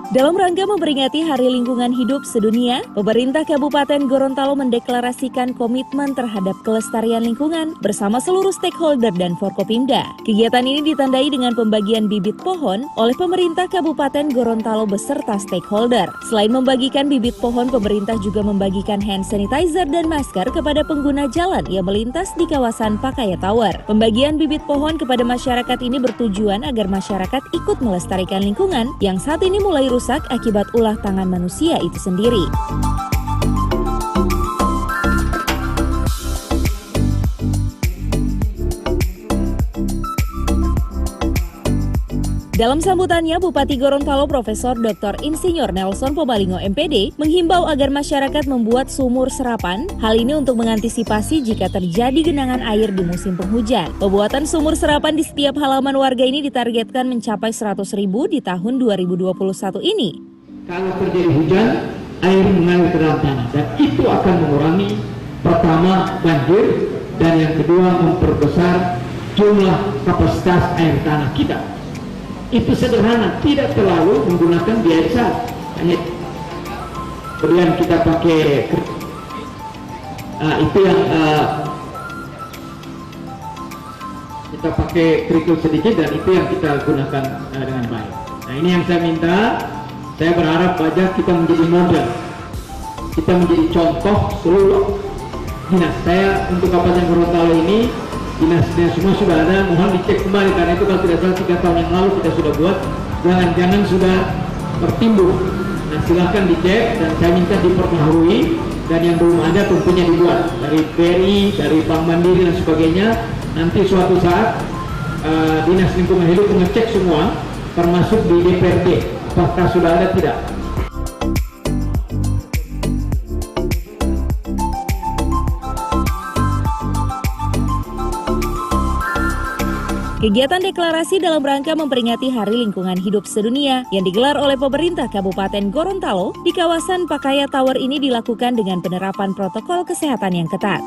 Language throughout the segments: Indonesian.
Dalam rangka memperingati Hari Lingkungan Hidup Sedunia, pemerintah Kabupaten Gorontalo mendeklarasikan komitmen terhadap kelestarian lingkungan bersama seluruh stakeholder dan Forkopimda. Kegiatan ini ditandai dengan pembagian bibit pohon oleh pemerintah Kabupaten Gorontalo beserta stakeholder. Selain membagikan bibit pohon, pemerintah juga membagikan hand sanitizer dan masker kepada pengguna jalan yang melintas di kawasan Pakaya Tower. Pembagian bibit pohon kepada masyarakat ini bertujuan agar masyarakat ikut melestarikan lingkungan yang saat ini mulai rusak akibat ulah tangan manusia itu sendiri. Dalam sambutannya, Bupati Gorontalo Profesor Dr. Insinyur Nelson Pobalingo MPD menghimbau agar masyarakat membuat sumur serapan, hal ini untuk mengantisipasi jika terjadi genangan air di musim penghujan. Pembuatan sumur serapan di setiap halaman warga ini ditargetkan mencapai 100.000 di tahun 2021 ini. Kalau terjadi hujan, air mengalir ke dalam tanah dan itu akan mengurangi pertama banjir dan yang kedua memperbesar jumlah kapasitas air tanah kita. Itu sederhana, tidak terlalu menggunakan biaya besar. Kemudian kita pakai itu yang kita pakai kerikil sedikit dan itu yang kita gunakan dengan baik. Nah, ini yang saya minta. Saya berharap aja kita menjadi model, kita menjadi contoh seluruh dinas. Saya untuk Kabupaten Gorontalo ini dinas-dinas semua sudah ada, mohon dicek kembali karena itu kalau tidak salah 3 tahun yang lalu kita sudah buat, jangan-jangan sudah bertimbul. Nah, silahkan dicek dan saya minta diperbaharui dan yang belum ada tentunya dibuat dari BRI, dari Bank Mandiri dan sebagainya. Nanti suatu saat Dinas Lingkungan Hidup mengecek semua termasuk di DPRD apakah sudah ada tidak. Kegiatan deklarasi dalam rangka memperingati Hari Lingkungan Hidup Sedunia yang digelar oleh pemerintah Kabupaten Gorontalo di kawasan Pakaya Tower ini dilakukan dengan penerapan protokol kesehatan yang ketat.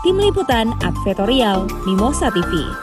Tim Liputan Advertorial Mimosa TV.